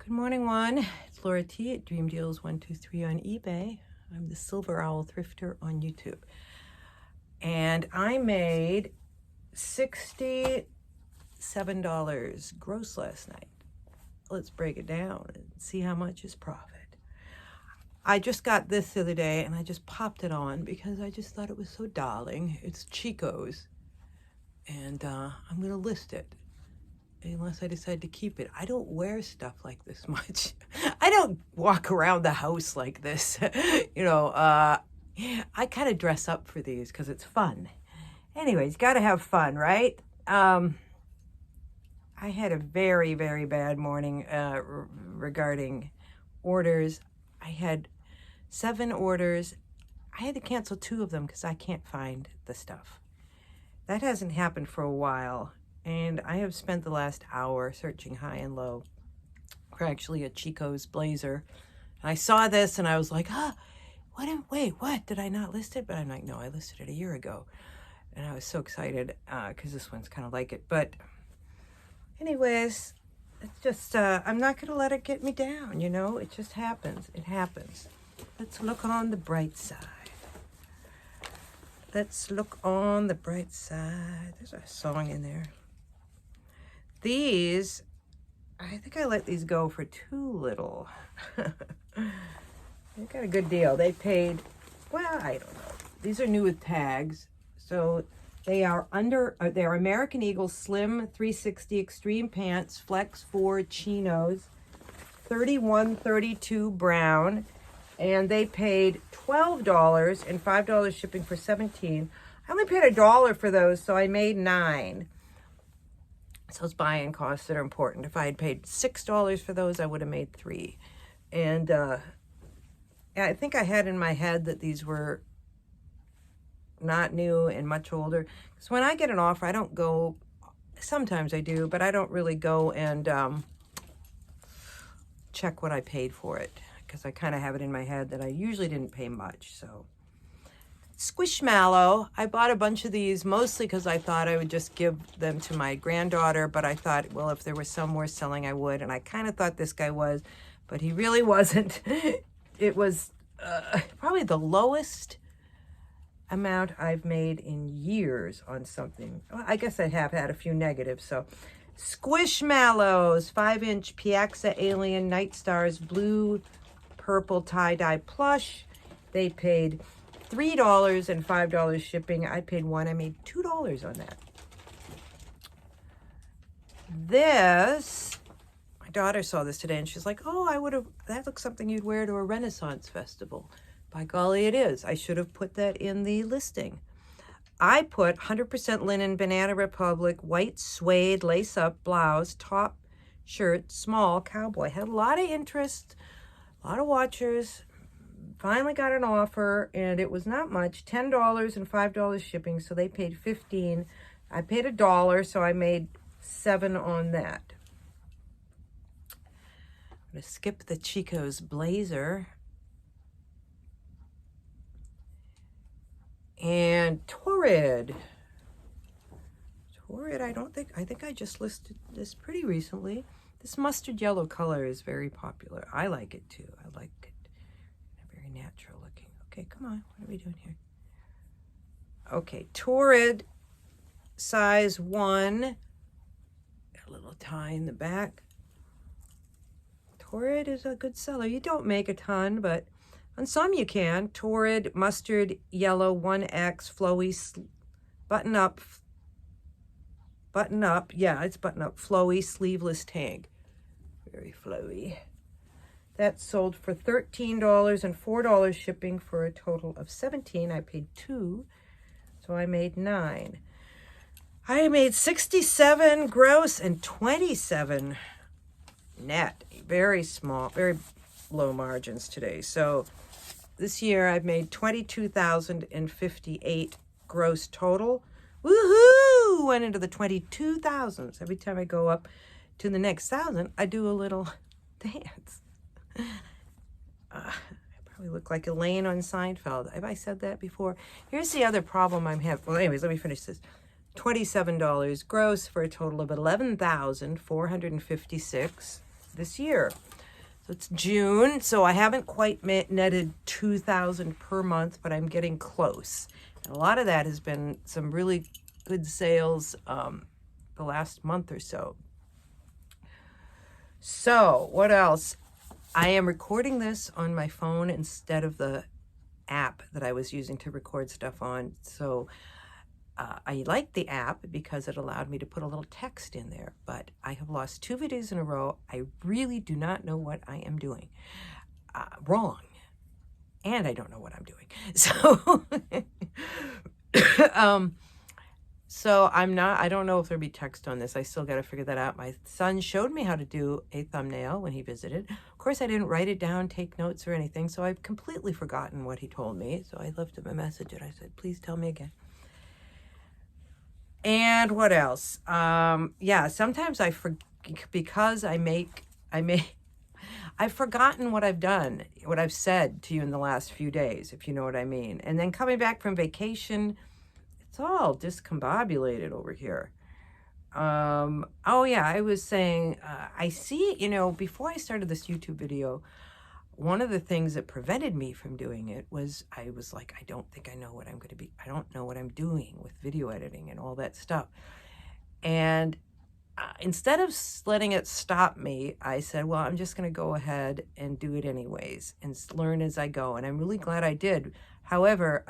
Good morning, one. It's Laura T at Dream Deals 123 on eBay. I'm the Silver Owl Thrifter on YouTube. And I made $67 gross last night. Let's break it down and see how much is profit. I just got this the other day and I just popped it on because I just thought it was so darling. It's Chico's. And I'm going to list it unless I decide to keep it. I don't wear stuff like this much. I don't walk around the house like this. I kind of dress up for these because it's fun. Anyways, got to have fun, right? I had a very, very bad morning regarding orders. I had 7 orders. I had to cancel 2 of them because I can't find the stuff. That hasn't happened for a while. And I have spent the last hour searching high and low for actually a Chico's blazer. And I saw this and I was like, what? Did I not list it? But I'm like, no, I listed it a year ago. And I was so excited because this one's kind of like it. But anyways, it's just, I'm not going to let it get me down, you know? It just happens. It happens. Let's look on the bright side. Let's look on the bright side. There's a song in there. These, I think I let these go for too little. They got a good deal. They paid, well, I don't know. These are new with tags. So they are they're American Eagle Slim 360 Extreme Pants, Flex 4 Chinos, 3132 brown. And they paid $12 and $5 shipping for $17. I only paid $1 for those, so I made $9. So it's buy-in costs that are important. If I had paid $6 for those, I would have made $3. And I think I had in my head that these were not new and much older. Because when I get an offer, I don't go, sometimes I do, but I don't really go and check what I paid for it. Because I kind of have it in my head that I usually didn't pay much. So Squishmallow, I bought a bunch of these mostly because I thought I would just give them to my granddaughter, but I thought, well, if there was some more selling, I would. And I kind of thought this guy was, but he really wasn't. It was probably the lowest amount I've made in years on something. Well, I guess I have had a few negatives. So Squishmallows, 5-inch Piazza Alien Night Stars blue purple tie-dye plush. They paid $3 and $5 shipping. I paid $1. I made $2 on that. This, my daughter saw this today and she's like, oh, that looks something you'd wear to a Renaissance festival. By golly, it is. I should have put that in the listing. I put 100% linen, Banana Republic, white suede, lace-up blouse, top shirt, small cowboy. Had a lot of interest, a lot of watchers. Finally got an offer, and it was not much, $10 and $5 shipping, so they paid $15. I paid $1, so I made $7 on that. I'm going to skip the Chico's blazer. And Torrid, I think I just listed this pretty recently. This mustard yellow color is very popular. I like it too. I like it. Very natural looking. Okay, come on. What are we doing here? Okay, Torrid, size 1. Got a little tie in the back. Torrid is a good seller. You don't make a ton, but on some you can. Torrid, mustard yellow, 1X, flowy, button up. Yeah, it's button up. Flowy, sleeveless tank. Very flowy. That sold for $13 and $4 shipping for a total of $17. I paid $2, so I made $9. I made $67 gross and $27 net. Very small, very low margins today. So this year I've made $22,058 gross total. Woohoo! Went into the 22,000s. Every time I go up to the next 1,000, I do a little dance. I probably look like Elaine on Seinfeld. Have I said that before? Here's the other problem I'm having. Well, anyways, let me finish this. $27 gross for a total of $11,456 this year. So it's June, so I haven't quite netted 2,000 per month, but I'm getting close. And a lot of that has been some really good sales the last month or so. So what else? I am recording this on my phone instead of the app that I was using to record stuff on. So I liked the app because it allowed me to put a little text in there, but I have lost 2 videos in a row. I really do not know what I am doing wrong, and I don't know what I'm doing. So, so I don't know if there'll be text on this. I still got to figure that out. My son showed me how to do a thumbnail when he visited. Of course, I didn't write it down, take notes or anything, so I've completely forgotten what he told me. So I left him a message and I said, please tell me again. And what else? Yeah, sometimes because I've forgotten what I've done, what I've said to you in the last few days, if you know what I mean. And then coming back from vacation, it's all discombobulated over here. Oh yeah, I was saying, I see, before I started this YouTube video, one of the things that prevented me from doing it was I was like, I don't think I know what I'm going to be. I don't know what I'm doing with video editing and all that stuff. And instead of letting it stop me, I said, well, I'm just going to go ahead and do it anyways and learn as I go. And I'm really glad I did. However,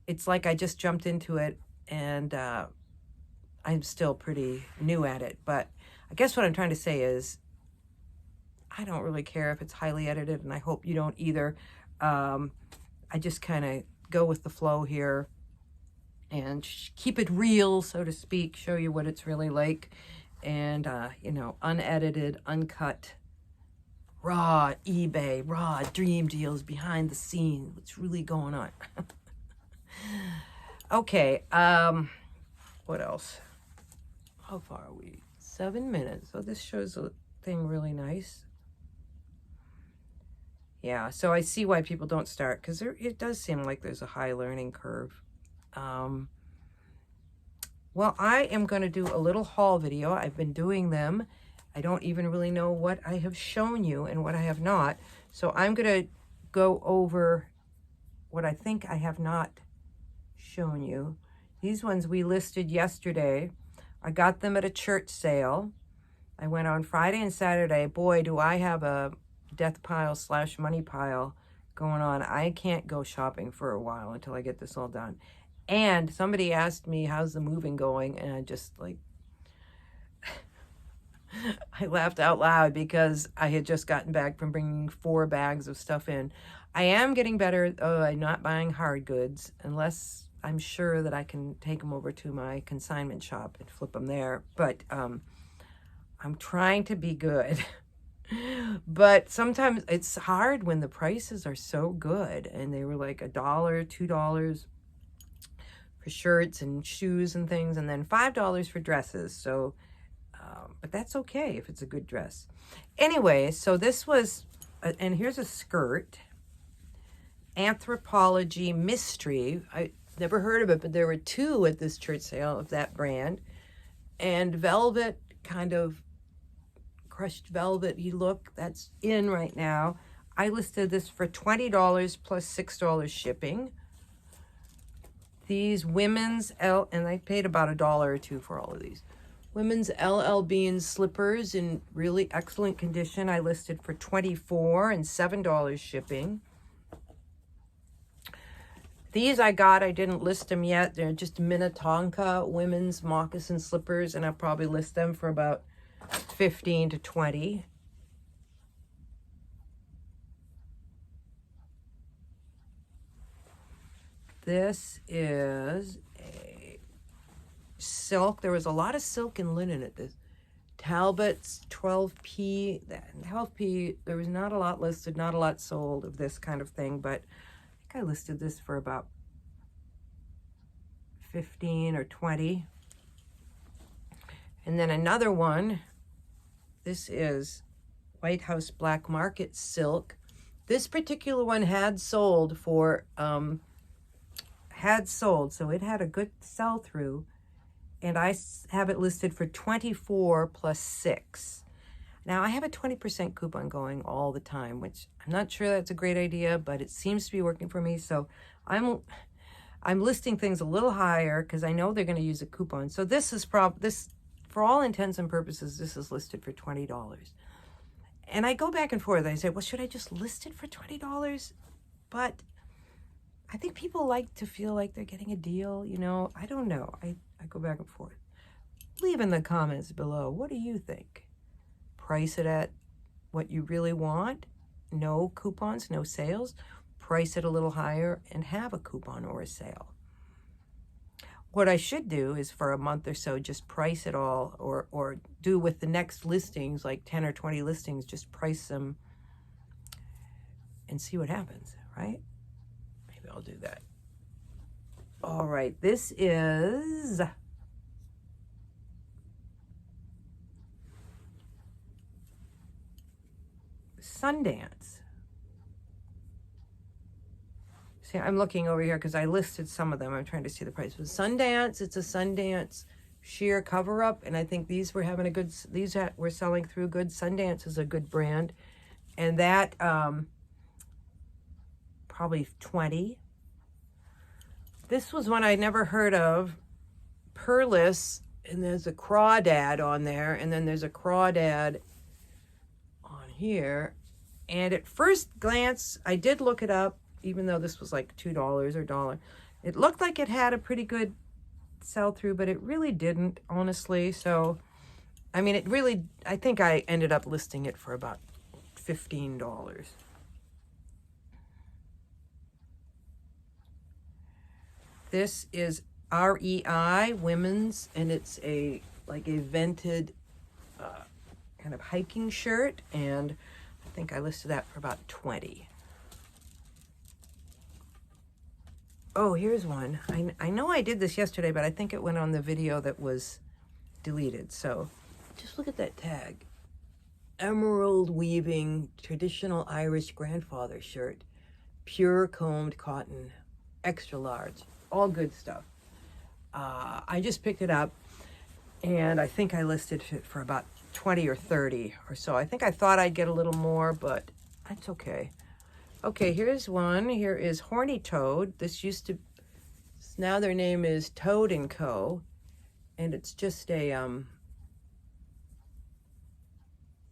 it's like I just jumped into it and I'm still pretty new at it. But I guess what I'm trying to say is, I don't really care if it's highly edited, and I hope you don't either. I just kind of go with the flow here and keep it real, so to speak, show you what it's really like. And, unedited, uncut, raw eBay, raw dream deals behind the scenes. What's really going on? Okay, what else? How far are we? 7 minutes. So this shows the thing really nice. Yeah, so I see why people don't start, because it does seem like there's a high learning curve. Well, I am going to do a little haul video. I've been doing them. I don't even really know what I have shown you and what I have not. So I'm going to go over what I think I have not shown you. These ones we listed yesterday. I got them at a church sale. I went on Friday and Saturday. Boy, do I have a death pile / money pile going on. I can't go shopping for a while until I get this all done. And somebody asked me, how's the moving going? And I just I laughed out loud because I had just gotten back from bringing 4 bags of stuff in. I am getting better at not buying hard goods unless I'm sure that I can take them over to my consignment shop and flip them there. But I'm trying to be good. But sometimes it's hard when the prices are so good, and they were like $1, $2 for shirts and shoes and things, and then $5 for dresses. So, but that's okay if it's a good dress. Anyway, so this was, and here's a skirt, Anthropology Mystery. I never heard of it, but there were 2 at this church sale of that brand, and velvet, kind of crushed velvety look that's in right now. I listed this for $20 plus $6 shipping. These women's and I paid about $1 or $2 for all of these. Women's LL Bean slippers in really excellent condition. I listed for $24 and $7 shipping. These I didn't list them yet. They're just Minnetonka women's moccasin slippers, and I'll probably list them for about 15 to 20. This is a silk. There was a lot of silk and linen at this. Talbot's 12P. 12P, there was not a lot listed, not a lot sold of this kind of thing, but I think I listed this for about 15 or 20. And then another one, this is White House Black Market Silk. This particular one had sold for, so it had a good sell-through, and I have it listed for $24 plus $6. Now, I have a 20% coupon going all the time, which I'm not sure that's a great idea, but it seems to be working for me. So I'm listing things a little higher because I know they're going to use a coupon. So this is for all intents and purposes, this is listed for $20. And I go back and forth. I say, well, should I just list it for $20? But I think people like to feel like they're getting a deal, you know. I don't know. I go back and forth. Leave in the comments below. What do you think? Price it at what you really want. No coupons, no sales. Price it a little higher and have a coupon or a sale. What I should do is for a month or so, just price it all, or do with the next listings, like 10 or 20 listings, just price them and see what happens, right? Maybe I'll do that. All right, this is Sundance. See, I'm looking over here because I listed some of them. I'm trying to see the price. But Sundance, it's a Sundance sheer cover-up, and I think these were having a good, these were selling through good. Sundance is a good brand, and that probably 20. This was one I never heard of, Pearless, and there's a crawdad on there, and then there's a crawdad on here. And at first glance, I did look it up, even though this was like $2 or $1. It looked like it had a pretty good sell-through, but it really didn't, honestly. So, I mean, it really, I think I ended up listing it for about $15. This is REI Women's, and it's like a vented kind of hiking shirt, and I think I listed that for about 20. Oh, here's one. I know I did this yesterday, but I think it went on the video that was deleted. So just look at that tag. Emerald weaving, traditional Irish grandfather shirt, pure combed cotton, extra large, all good stuff. I just picked it up, and I think I listed it for about 20 or 30 or so. I think I thought I'd get a little more, but that's okay. Okay, here's one. Here is Horny Toad. This used to, now their name is Toad & Co. And it's just a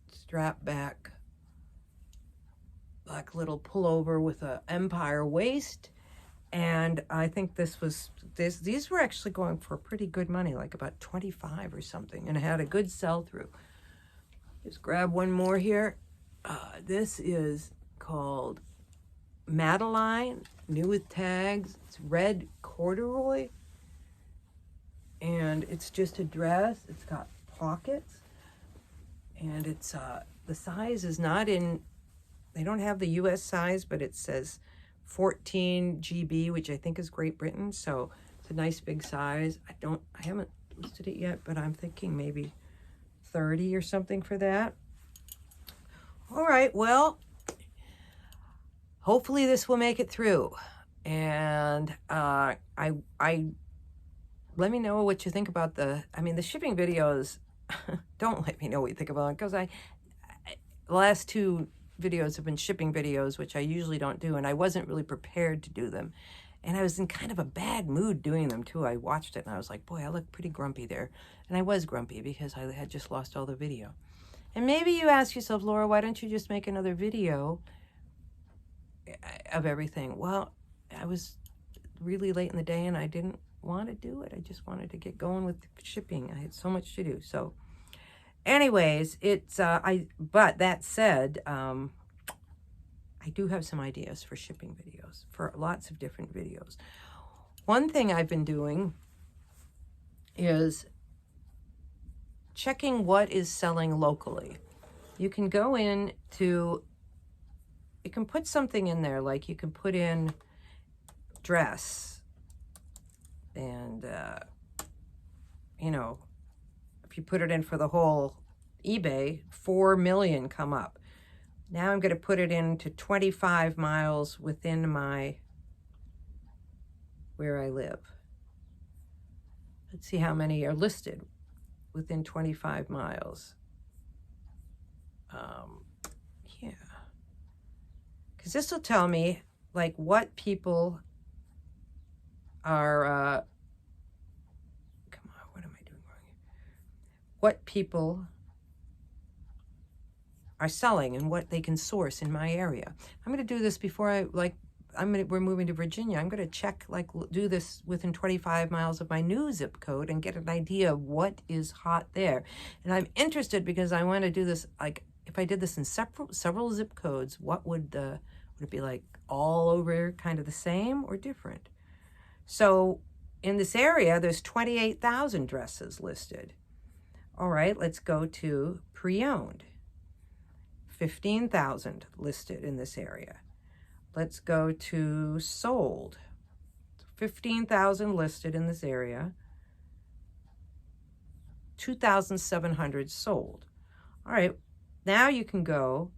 strap back, like little pullover with a empire waist. And I think these were actually going for pretty good money, like about 25 or something, and it had a good sell-through. Just grab one more here. This is called Madeline, new with tags. It's red corduroy, and it's just a dress. It's got pockets, and it's the size is not in, they don't have the US size, but it says 14 GB, which I think is Great Britain, so it's a nice big size. I haven't listed it yet, but I'm thinking maybe 30 or something for that. All right, well, hopefully this will make it through. And I let me know what you think about the shipping videos. Don't let me know what you think about it, because the last two videos have been shipping videos, which I usually don't do, and I wasn't really prepared to do them. And I was in kind of a bad mood doing them too. I watched it and I was like, boy, I look pretty grumpy there. And I was grumpy because I had just lost all the video. And maybe you ask yourself, Laura, why don't you just make another video of everything? Well, I was really late in the day and I didn't want to do it. I just wanted to get going with shipping. I had so much to do. So anyways, but that said, I do have some ideas for shipping videos, for lots of different videos. One thing I've been doing is checking what is selling locally. You can go in to, you can put something in there, like you can put in dress, and you know, if you put it in for the whole eBay, 4 million come up. Now I'm going to put it into 25 miles within where I live. Let's see how many are listed within 25 miles. Yeah. Because this will tell me, like, what people are, come on, what am I doing wrong here? What people are selling and what they can source in my area. I'm going to do this before we're moving to Virginia. I'm going to check, do this within 25 miles of my new zip code and get an idea of what is hot there. And I'm interested because I want to do this, like, if I did this in several zip codes, what would it be like all over kind of the same or different? So in this area, there's 28,000 dresses listed. All right, let's go to pre-owned. 15,000 listed in this area. Let's go to sold. 15,000 listed in this area. 2,700 sold. All right, now you can go,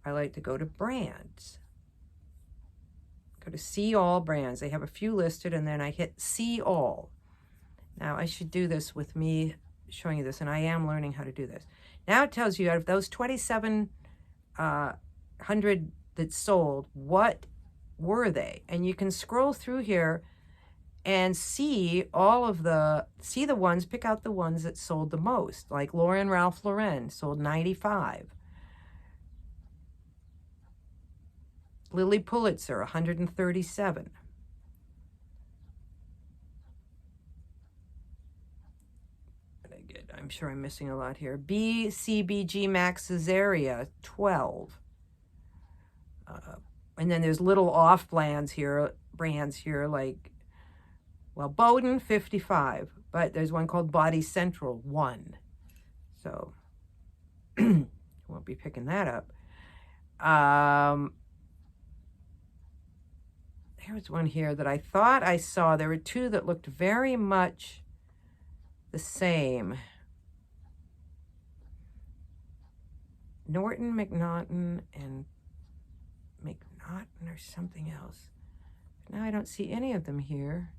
I like to go to brands. Go to see all brands. They have a few listed, and then I hit see all. Now I should do this with me showing you this, and I am learning how to do this. Now it tells you out of those 2,700 that sold, what were they? And you can scroll through here and see the ones, pick out the ones that sold the most, like Lauren Ralph Lauren sold 95. Lily Pulitzer, 137. I'm sure I'm missing a lot here. BCBG Max Caesarea, 12. And then there's little off brands here, like, well, Bowden, 55. But there's one called Body Central, 1. So, won't be picking that up. Here's one here that I thought I saw. There were two that looked very much the same. Norton, McNaughton, and McNaughton or something else. Now I don't see any of them here.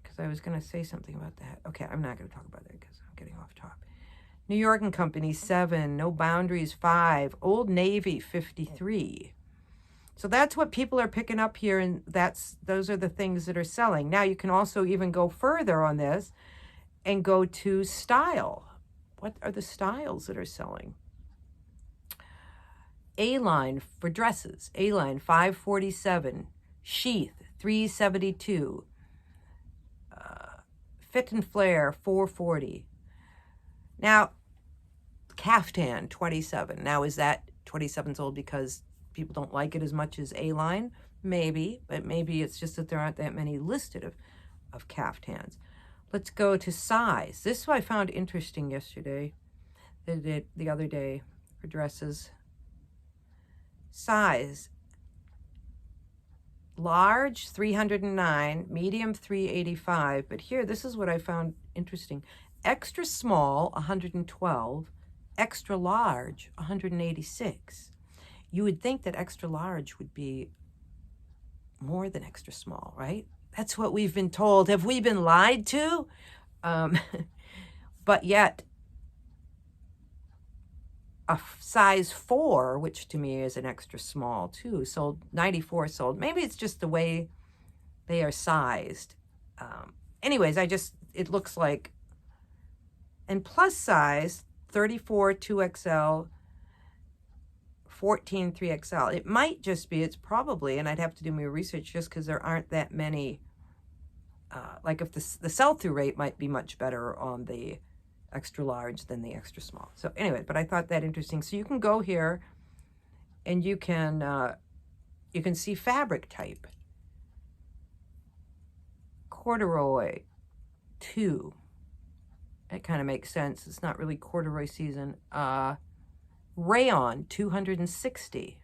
Because I was going to say something about that. Okay, I'm not going to talk about that because I'm getting off top. New York and Company, 7. No Boundaries, 5. Old Navy, 53. So that's what people are picking up here, and those are the things that are selling. Now you can also even go further on this and go to style. What are the styles that are selling? A-line for dresses. A-line, 547. Sheath, 372. Fit and Flare, 440. Now, caftan, 27. Now, is that 27 sold because people don't like it as much as A-line? Maybe, but maybe it's just that there aren't that many listed of caftans. Let's go to size. This I found interesting yesterday, the other day for dresses. Size. Large, 309, medium, 385. But here, this is what I found interesting. Extra small, 112. Extra large, 186. You would think that extra large would be more than extra small, right? That's what we've been told. Have we been lied to? But yet, a size 4, which to me is an extra small too, sold 94 sold. Maybe it's just the way they are sized. Anyways, it looks like, and plus size, 34 2XL, 14 3XL. It might just be, it's probably, and I'd have to do more research just because there aren't that many, like if the sell-through rate might be much better on the extra large than the extra small. So anyway, but I thought that interesting. So you can go here and you can see fabric type. Corduroy, 2. That kind of makes sense. It's not really corduroy season. Rayon, 260.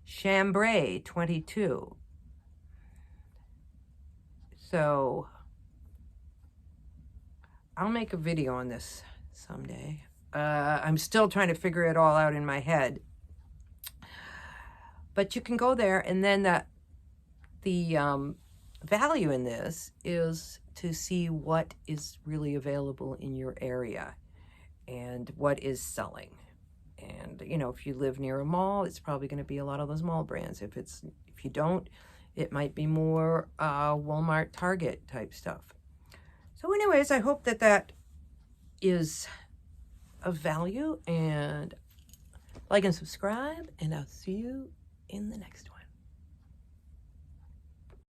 Chambray, 22. So I'll make a video on this someday. I'm still trying to figure it all out in my head. But you can go there, and then the value in this is to see what is really available in your area and what is selling. And, you know, if you live near a mall, it's probably going to be a lot of those mall brands. If you don't, it might be more Walmart, Target type stuff. So anyways, I hope that that is of value, and like and subscribe, and I'll see you in the next one.